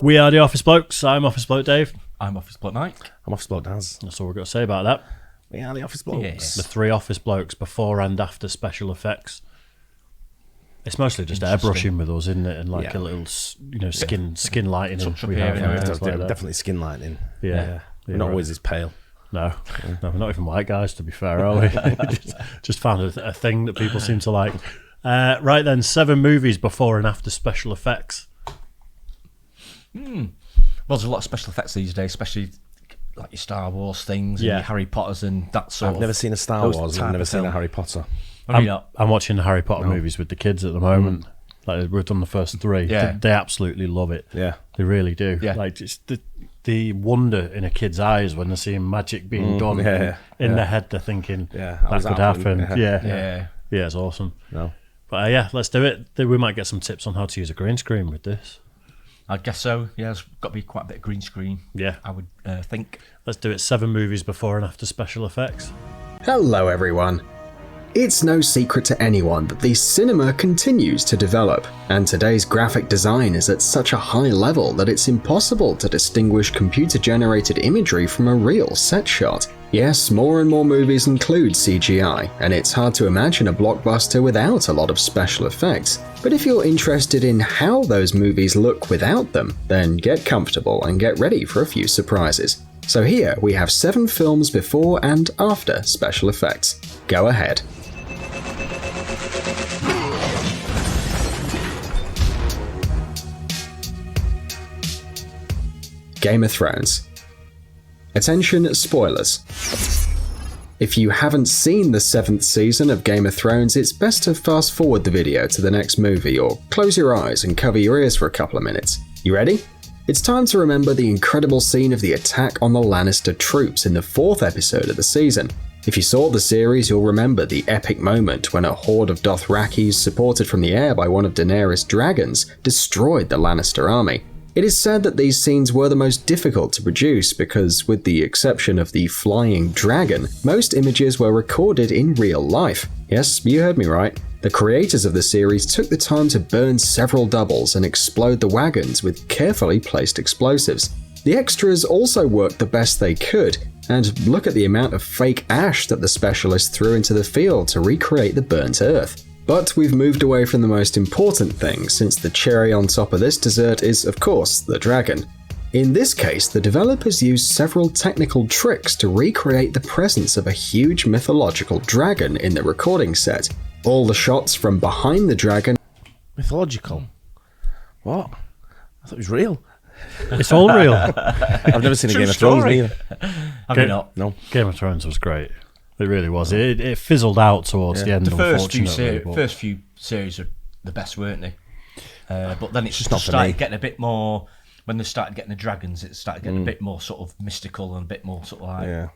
We are the Office Blokes. I'm Office Bloke Dave. I'm Office Bloke Mike. I'm Office Bloke Daz. That's all we've got to say about that. We are the Office Blokes. The three Office Blokes before and after special effects. It's mostly just airbrushing with us, isn't it? And like a little, skin lighting. Definitely skin lighting. Yeah. We're not always as pale. No, we're not even white guys, to be fair, are we? just found a thing that people seem to like. Right then, 7 movies before and after special effects. Well, there's a lot of special effects these days, especially like your Star Wars things and your Harry Potters and that sort of... I've never seen a Star Wars, I've never seen a Harry Potter. I'm watching the Harry Potter movies with the kids at the moment. Like, we've done the first 3. Yeah. They absolutely love it. Yeah. They really do. Yeah. Like, it's the wonder in a kid's eyes when they're seeing magic being done. In their head, they're thinking, that could happen. Yeah, it's awesome. No. But let's do it. We might get some tips on how to use a green screen with this. I guess so. Yeah, there's got to be quite a bit of green screen. Yeah. I would think. Let's do it. 7 movies before and after special effects. Hello everyone. It's no secret to anyone that the cinema continues to develop, and today's graphic design is at such a high level that it's impossible to distinguish computer-generated imagery from a real set shot. Yes, more and more movies include CGI, and it's hard to imagine a blockbuster without a lot of special effects. But if you're interested in how those movies look without them, then get comfortable and get ready for a few surprises. So here we have 7 films before and after special effects. Go ahead. Game of Thrones. Attention, spoilers. If you haven't seen the 7th season of Game of Thrones, it's best to fast forward the video to the next movie or close your eyes and cover your ears for a couple of minutes. You ready? It's time to remember the incredible scene of the attack on the Lannister troops in the 4th episode of the season. If you saw the series, you'll remember the epic moment when a horde of Dothrakis, supported from the air by one of Daenerys' dragons, destroyed the Lannister army. It is said that these scenes were the most difficult to produce because, with the exception of the flying dragon, most images were recorded in real life. Yes, you heard me right. The creators of the series took the time to burn several doubles and explode the wagons with carefully placed explosives. The extras also worked the best they could, and look at the amount of fake ash that the specialists threw into the field to recreate the burnt earth. But we've moved away from the most important thing, since the cherry on top of this dessert is, of course, the dragon. In this case, the developers used several technical tricks to recreate the presence of a huge mythological dragon in the recording set. All the shots from behind the dragon... Mythological? What? I thought it was real. It's all real. I've never seen a Game of Thrones either. Have you not? No. Game of Thrones was great. It really was. It fizzled out towards the end. The first few series are the best, weren't they? But then it's just started getting a bit more. When they started getting the dragons, it started getting a bit more sort of mystical and a bit more sort of like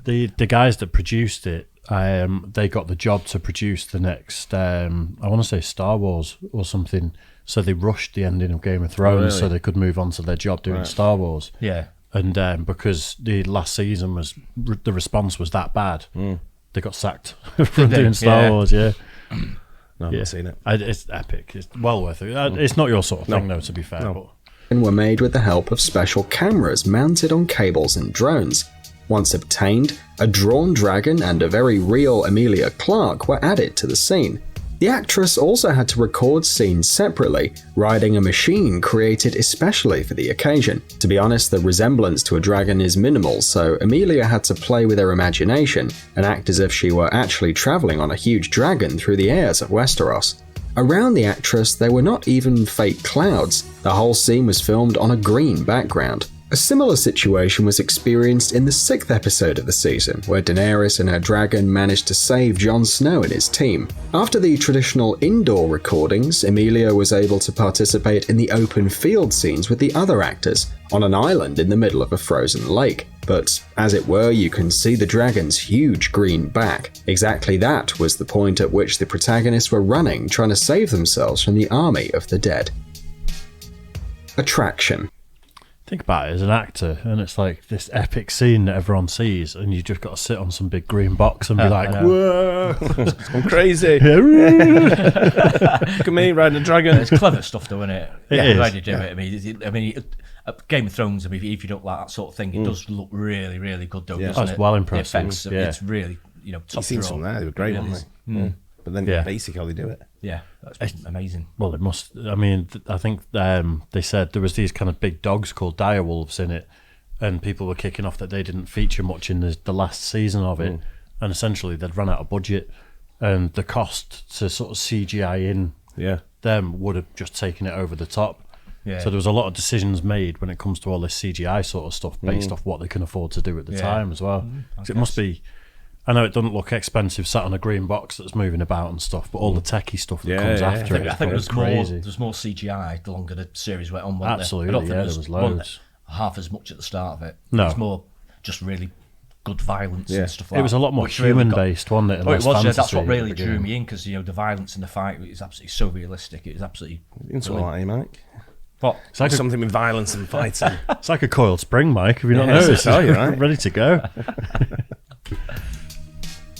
The guys that produced it, they got the job to produce the next. I want to say Star Wars or something. So they rushed the ending of Game of Thrones so they could move on to their job doing Star Wars. Yeah. And because the last season the response was that bad, they got sacked from doing Star Wars. Yeah, no, I've not seen it. It's epic. It's well worth it. It's not your sort of thing, though. To be fair, but were made with the help of special cameras mounted on cables and drones. Once obtained, a drawn dragon and a very real Emilia Clarke were added to the scene. The actress also had to record scenes separately, riding a machine created especially for the occasion. To be honest, the resemblance to a dragon is minimal, so Emilia had to play with her imagination and act as if she were actually travelling on a huge dragon through the airs of Westeros. Around the actress, there were not even fake clouds. The whole scene was filmed on a green background. A similar situation was experienced in the 6th episode of the season, where Daenerys and her dragon managed to save Jon Snow and his team. After the traditional indoor recordings, Emilia was able to participate in the open field scenes with the other actors, on an island in the middle of a frozen lake. But, as it were, you can see the dragon's huge green back. Exactly that was the point at which the protagonists were running, trying to save themselves from the army of the dead. Attraction. think about it as an actor, and it's like this epic scene that everyone sees, and you just got to sit on some big green box and be like, "Whoa, I'm crazy!" Look at me riding a dragon. It's clever stuff, though, isn't it? It is. The way they do it. I mean, Game of Thrones. I mean, if you don't like that sort of thing, it does look really, really good, though. Doesn't it's it? well impressive. The effects, Yeah. It's really, top You've seen draw. some there; they were great, weren't they? Yeah. But then, basically, how they do it. Yeah, that's amazing. Well, it must. I mean, I think they said there was these kind of big dogs called direwolves in it, and people were kicking off that they didn't feature much in the last season of it, and essentially they'd run out of budget, and the cost to sort of CGI in them would have just taken it over the top. Yeah. So there was a lot of decisions made when it comes to all this CGI sort of stuff based off what they can afford to do at the time as well. It must be. I know it doesn't look expensive sat on a green box that's moving about and stuff, but all the techie stuff that comes after it, I think there's crazy. There's more CGI the longer the series went on. Wasn't Absolutely, there? I don't think there was loads. Half as much at the start of it. No. It's more just really good violence and stuff like that. It was a lot more human-based, wasn't it? It was, that's what really drew me in, because, the violence in the fight is absolutely so realistic. It was absolutely... Something like you, Mike. What? It's like something with violence and fighting. It's like a coiled spring, Mike. Have you not noticed? You're right. Ready to go.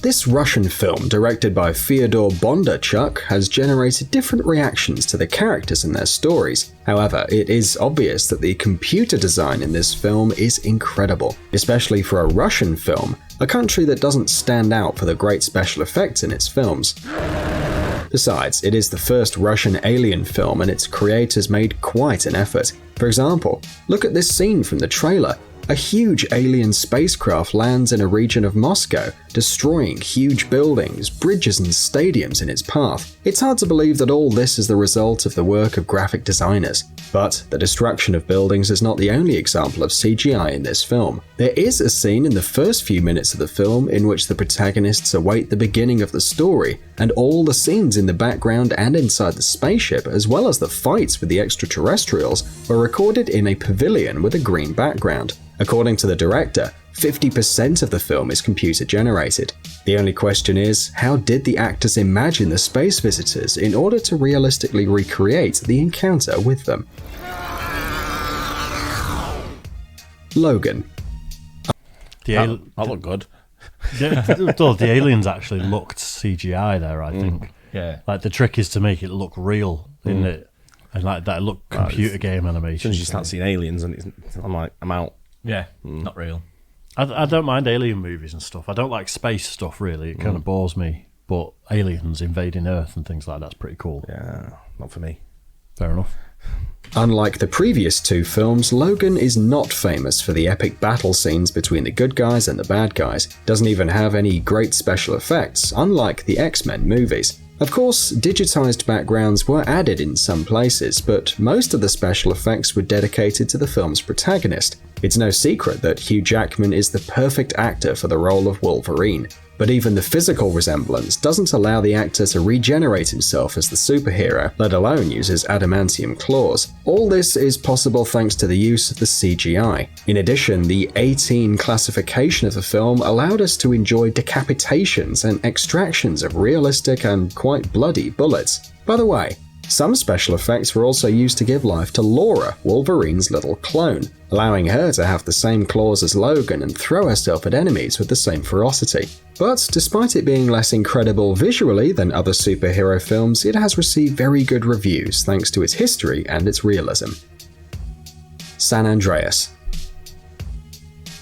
This Russian film, directed by Fyodor Bondarchuk, has generated different reactions to the characters and their stories. However, it is obvious that the computer design in this film is incredible, especially for a Russian film, a country that doesn't stand out for the great special effects in its films. Besides, it is the first Russian alien film, and its creators made quite an effort. For example, look at this scene from the trailer. A huge alien spacecraft lands in a region of Moscow, destroying huge buildings, bridges and stadiums in its path. It's hard to believe that all this is the result of the work of graphic designers. But the destruction of buildings is not the only example of CGI in this film. There is a scene in the first few minutes of the film in which the protagonists await the beginning of the story, and all the scenes in the background and inside the spaceship, as well as the fights with the extraterrestrials, were recorded in a pavilion with a green background. According to the director, 50% of the film is computer generated. The only question is, how did the actors imagine the space visitors in order to realistically recreate the encounter with them? Logan. That looked good. The aliens actually looked CGI there, I think. Yeah. Like, the trick is to make it look real, isn't it? And like that look computer game animation. As soon as you start seeing aliens, and I'm like, I'm out. Yeah, not real. I don't mind alien movies and stuff. I don't like space stuff, really. It kind of bores me. But aliens invading Earth and things like that's pretty cool. Yeah, not for me. Fair enough. Unlike the previous two films, Logan is not famous for the epic battle scenes between the good guys and the bad guys. Doesn't even have any great special effects, unlike the X-Men movies. Of course, digitized backgrounds were added in some places, but most of the special effects were dedicated to the film's protagonist. It's no secret that Hugh Jackman is the perfect actor for the role of Wolverine. But even the physical resemblance doesn't allow the actor to regenerate himself as the superhero, let alone use his adamantium claws. All this is possible thanks to the use of the CGI. In addition, the 18 classification of the film allowed us to enjoy decapitations and extractions of realistic and quite bloody bullets. By the way, some special effects were also used to give life to Laura, Wolverine's little clone, allowing her to have the same claws as Logan and throw herself at enemies with the same ferocity. But despite it being less incredible visually than other superhero films, it has received very good reviews thanks to its history and its realism. San Andreas.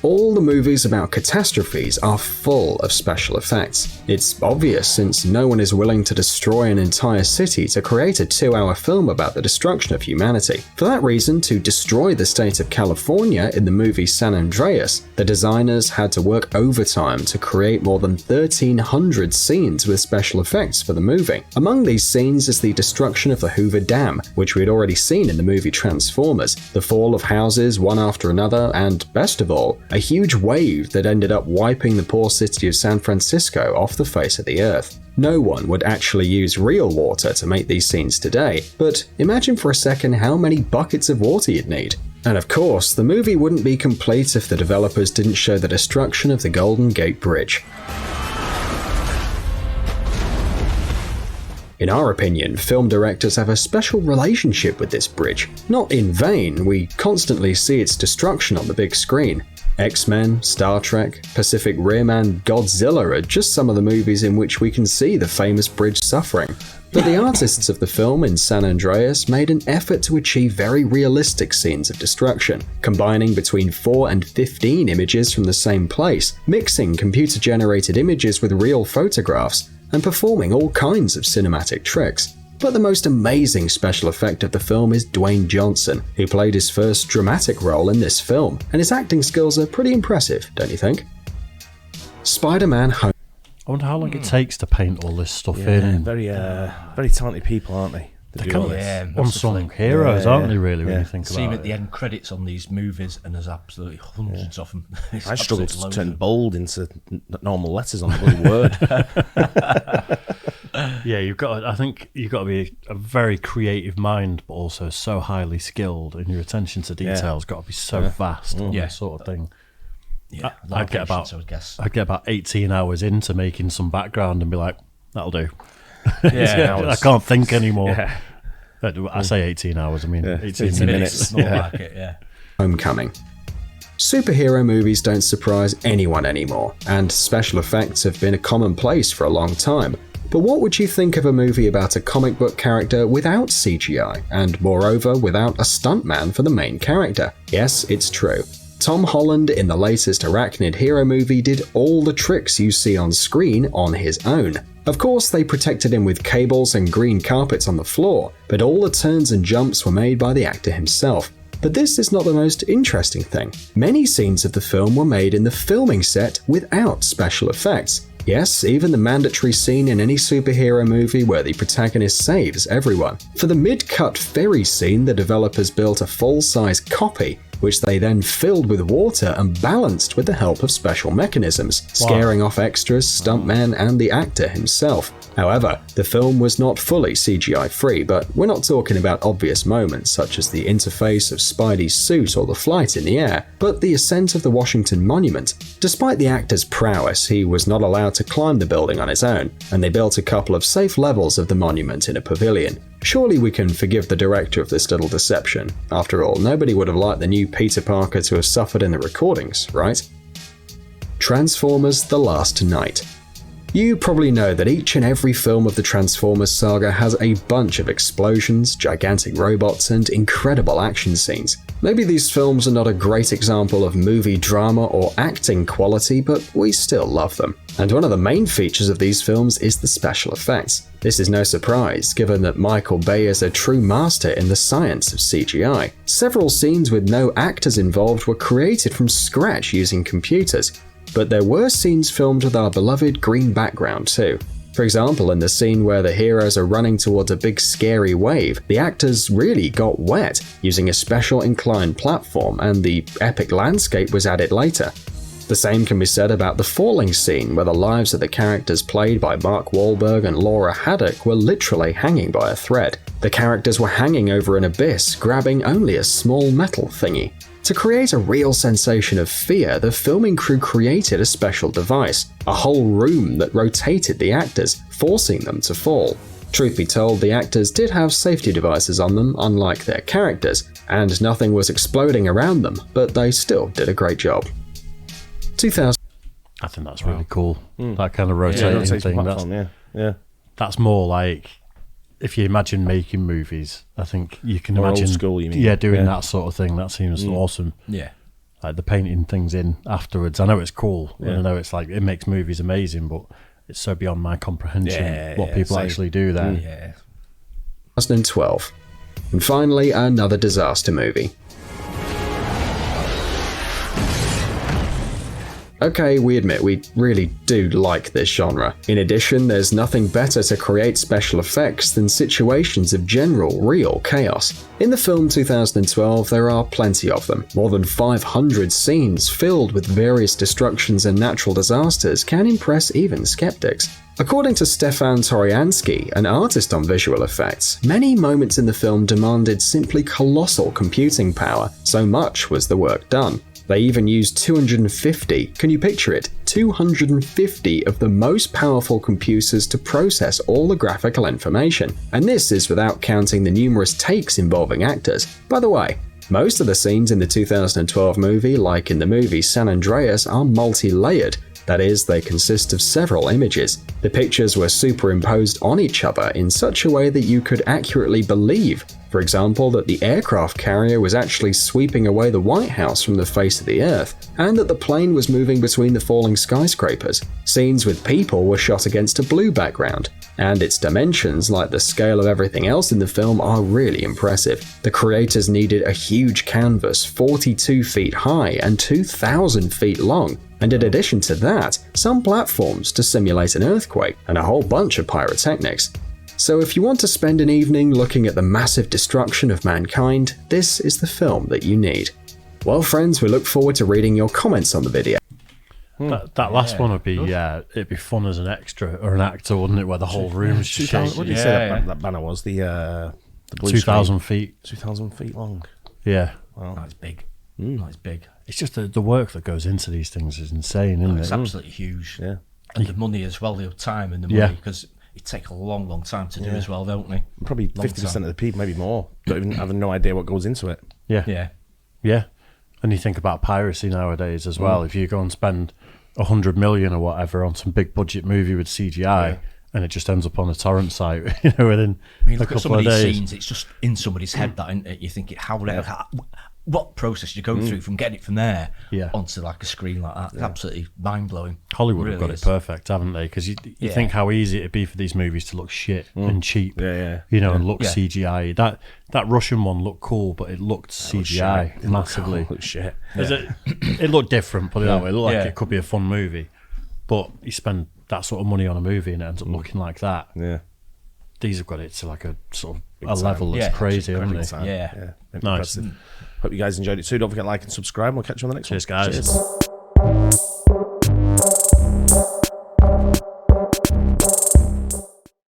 All the movies about catastrophes are full of special effects. It's obvious since no one is willing to destroy an entire city to create a 2-hour film about the destruction of humanity. For that reason, to destroy the state of California in the movie San Andreas, the designers had to work overtime to create more than 1,300 scenes with special effects for the movie. Among these scenes is the destruction of the Hoover Dam, which we had already seen in the movie Transformers, the fall of houses one after another, and best of all, a huge wave that ended up wiping the poor city of San Francisco off the face of the earth. No one would actually use real water to make these scenes today, but imagine for a second how many buckets of water you'd need. And of course, the movie wouldn't be complete if the developers didn't show the destruction of the Golden Gate Bridge. In our opinion, film directors have a special relationship with this bridge. Not in vain, we constantly see its destruction on the big screen. X-Men, Star Trek, Pacific Rim, and Godzilla are just some of the movies in which we can see the famous bridge suffering. But the artists of the film in San Andreas made an effort to achieve very realistic scenes of destruction, combining between 4 and 15 images from the same place, mixing computer-generated images with real photographs, and performing all kinds of cinematic tricks. But the most amazing special effect of the film is Dwayne Johnson, who played his first dramatic role in this film, and his acting skills are pretty impressive, don't you think? Spider-Man Home. I wonder how long it takes to paint all this stuff in. Very talented people, aren't they? They're kind of unsung heroes, aren't they, really, when you think about it? See them at the end credits on these movies, and there's absolutely hundreds of them. I struggle to turn bold into normal letters on the bloody word. Yeah, I think you've got to be a very creative mind, but also so highly skilled, and your attention to detail's got to be so vast on this sort of thing. Yeah, I'd get about 18 hours into making some background and be like, that'll do. Yeah, I can't think anymore. Yeah. I say 18 hours, I mean 18 minutes. Like it, Homecoming. Superhero movies don't surprise anyone anymore, and special effects have been a commonplace for a long time. But what would you think of a movie about a comic book character without CGI, and moreover without a stuntman for the main character? Yes, it's true. Tom Holland in the latest Arachnid Hero movie did all the tricks you see on screen on his own. Of course, they protected him with cables and green carpets on the floor, but all the turns and jumps were made by the actor himself. But this is not the most interesting thing. Many scenes of the film were made in the filming set without special effects. Yes, even the mandatory scene in any superhero movie where the protagonist saves everyone. For the mid-cut ferry scene, the developers built a full-size copy, which they then filled with water and balanced with the help of special mechanisms, scaring off extras, stuntmen, and the actor himself. However, the film was not fully CGI-free, but we're not talking about obvious moments such as the interface of Spidey's suit or the flight in the air, but the ascent of the Washington Monument. Despite the actor's prowess, he was not allowed to climb the building on his own, and they built a couple of safe levels of the monument in a pavilion. Surely we can forgive the director of this little deception. After all, nobody would have liked the new Peter Parker to have suffered in the recordings, right? Transformers: The Last Knight. You probably know that each and every film of the Transformers saga has a bunch of explosions, gigantic robots, and incredible action scenes. Maybe these films are not a great example of movie drama or acting quality, but we still love them. And one of the main features of these films is the special effects. This is no surprise, given that Michael Bay is a true master in the science of CGI. Several scenes with no actors involved were created from scratch using computers. But there were scenes filmed with our beloved green background too. For example, in the scene where the heroes are running towards a big scary wave, the actors really got wet using a special inclined platform, and the epic landscape was added later. The same can be said about the falling scene, where the lives of the characters played by Mark Wahlberg and Laura Haddock were literally hanging by a thread. The characters were hanging over an abyss, grabbing only a small metal thingy. To create a real sensation of fear, the filming crew created a special device, a whole room that rotated the actors, forcing them to fall. Truth be told, the actors did have safety devices on them, unlike their characters, and nothing was exploding around them, but they still did a great job. 2000. I think that's really cool. That kind of rotating thing. That's more like, if you imagine making movies, I think you can imagine old school, you mean? Doing that sort of thing. That seems awesome. Yeah. Like the painting things in afterwards. I know it's cool. I know it's like, it makes movies amazing, but it's so beyond my comprehension what people actually do there. Yeah. 2012. And finally, another disaster movie. Okay, we admit we really do like this genre. In addition, there's nothing better to create special effects than situations of general, real chaos. In the film 2012, there are plenty of them. More than 500 scenes filled with various destructions and natural disasters can impress even skeptics. According to Stefan Toriansky, an artist on visual effects, many moments in the film demanded simply colossal computing power, so much was the work done. They even used 250, can you picture it, 250 of the most powerful computers to process all the graphical information. And this is without counting the numerous takes involving actors. By the way, most of the scenes in the 2012 movie, like in the movie San Andreas, are multi-layered. That is, they consist of several images. The pictures were superimposed on each other in such a way that you could accurately believe, for example, that the aircraft carrier was actually sweeping away the White House from the face of the Earth, and that the plane was moving between the falling skyscrapers. Scenes with people were shot against a blue background, and its dimensions, like the scale of everything else in the film, are really impressive. The creators needed a huge canvas, 42 feet high and 2,000 feet long, and in addition to that, some platforms to simulate an earthquake, and a whole bunch of pyrotechnics. So if you want to spend an evening looking at the massive destruction of mankind, this is the film that you need. Well friends, we look forward to reading your comments on the video. That last one would be, it'd be fun as an extra or an actor, wouldn't it? Where the whole room's just shaking. What did you say that banner was? The blue 2,000 feet. 2,000 feet long. Yeah. Wow. That's big. That's big. It's just the work that goes into these things is insane, isn't it? It's absolutely huge. Yeah. And the money as well, the time and the money, because it takes a long, long time to do as well, don't they? Probably 50% of the people, maybe more, don't even have no idea what goes into it. Yeah. And you think about piracy nowadays as well. If you go and spend 100 million or whatever on some big budget movie with CGI, and it just ends up on a torrent site, within a look couple at some of these days. Scenes, it's just in somebody's head, that, isn't it? You think, what process you go through from getting it from there onto like a screen like that. It's absolutely mind-blowing. Hollywood really have got it perfect, haven't they? Because you think how easy it'd be for these movies to look shit and cheap, and look CGI. That Russian one looked cool, but it looked CGI massively. It looked shit. It looked different, put it that way. It looked like it could be a fun movie, but you spend that sort of money on a movie and it ends up looking like that. Yeah. These have got it to like a sort of a level that's crazy, haven't they? Yeah. Nice. Hope you guys enjoyed it too. Don't forget to like and subscribe. We'll catch you on the next one. Cheers, guys. Cheers.